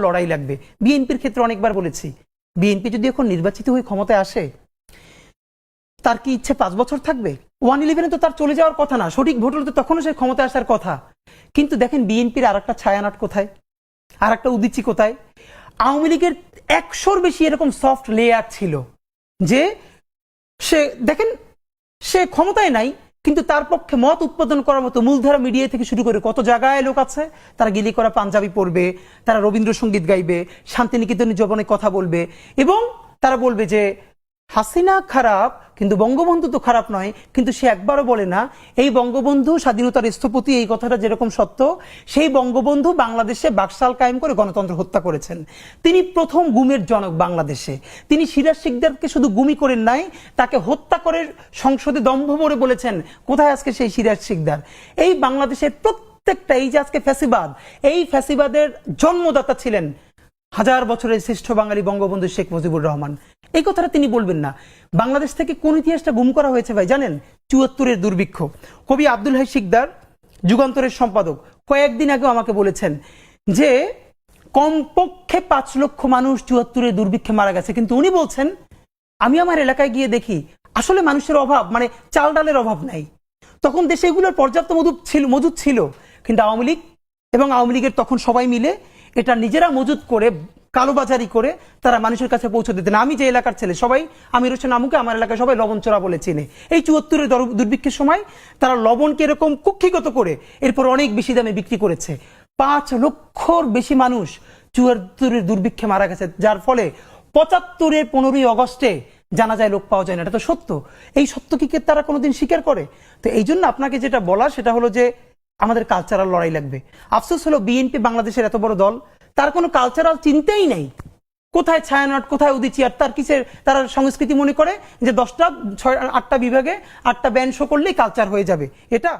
লড়াই লাগবে। বিএনপির ক্ষেত্রে অনেকবার বলেছি, বিএনপি যদি এখন নির্বাচিত হয়ে ক্ষমতায় আসে, তার কি ইচ্ছে 5 বছর থাকবে? 1/11 তো তার চলে যাওয়ার কথা না, সঠিক ভোট হলে তো তখনও সে ক্ষমতায় আসার কথা। কিন্তু দেখেন বিএনপির আর একটা ছায়ানট কোথায়, আর একটা উদিচি কোথায়? আওয়ামী লীগের 100-র বেশি এরকম সফট লেয়ার ছিল যে সে দেখেন সে ক্ষমতায় নাই, কিন্তু তার পক্ষে মত উৎপাদন করার মতো মূলধারা মিডিয়া থেকে শুরু করে কত জায়গায় লোক আছে, তারা গিলি করা পাঞ্জাবি পড়বে, তারা রবীন্দ্রসঙ্গীত গাইবে, শান্তিনিকেতনের জবনে কথা বলবে, এবং তারা বলবে যে হাসিনা খারাপ কিন্তু বঙ্গবন্ধু তো খারাপ নয়। কিন্তু সে একবারও বলে না এই বঙ্গবন্ধু স্বাধীনতার স্থপতি, এই কথাটা যেরকম সত্য, সেই বঙ্গবন্ধু বাংলাদেশে বাকশাল কায়েম করে গণতন্ত্র হত্যা করেছেন। তিনি প্রথম গুমের জনক বাংলাদেশে। তিনি সিরাজ শিকদারকে শুধু গুমি করেন নাই, তাকে হত্যা করে সংসদে দম্ভ ভরে বলেছেন কোথায় আজকে সেই সিরাজ শিকদার। এই বাংলাদেশের প্রত্যেকটা, এই যে আজকে ফ্যাসিবাদ, এই ফ্যাসিবাদের জন্মদাতা ছিলেন 1000 বছরের শ্রেষ্ঠ বাঙালি বঙ্গবন্ধু শেখ মুজিবুর রহমান। এই কথাটা তিনি বলবেন না। বাংলাদেশ থেকে কোন ইতিহাসটা গুম করা হয়েছে ভাই জানেন? 74-এর দুর্ভিক্ষ। কবি আব্দুল হাই শিকদার, যুগান্তরের সম্পাদক, কয়েকদিন আগেও আমাকে বলেছেন যে কমপক্ষে 5 লক্ষ মানুষ 74-এর দুর্ভিক্ষে মারা গেছে। কিন্তু উনি বলছেন আমি আমার এলাকায় গিয়ে দেখি আসলে মানুষের অভাব, মানে চাল ডালের অভাব নাই। তখন দেশে এগুলোর পর্যাপ্ত মজুদ ছিল, কিন্তু আওয়ামী লীগ এবং আওয়ামী লীগের তখন সবাই মিলে এটা নিজেরা মজুদ করে কালোবাজারি করে তারা মানুষের কাছে পৌঁছে দিতেন। আমি যে এলাকার ছেলে, সবাই আমির হোসেন আমুকে আমার এলাকায় সবাই লবণ চোরা বলে চিনে। এই 74-এর দুর্ভিক্ষের সময় তারা লবণকে এরকম কুক্ষিগত করে এরপর অনেক বেশি দামে বিক্রি করেছে। 5 লক্ষর বেশি মানুষ 74-এর দুর্ভিক্ষে মারা গেছে, যার ফলে 75-এর 15ই অগস্টে জানা যায় লোক পাওয়া যায় না। এটা তো সত্য। এই সত্য কি তারা কোনোদিন স্বীকার করে? তো এই জন্য আপনাকে যেটা বলা সেটা হলো যে আমাদের কালচারাল লড়াই লাগবে। আফসোস হলো বিএনপি বাংলাদেশের এত বড় দল, তার কোনো কালচারাল চিন্তাই নেই। কোথায় ছায়ানট, কোথায় উদিচি, আর তার কিসের তারা সংস্কৃতি মনে করে যে 10টা 8টা বিভাগে 8টা ব্যান্ড শো করলেই কালচার হয়ে যাবে। এটা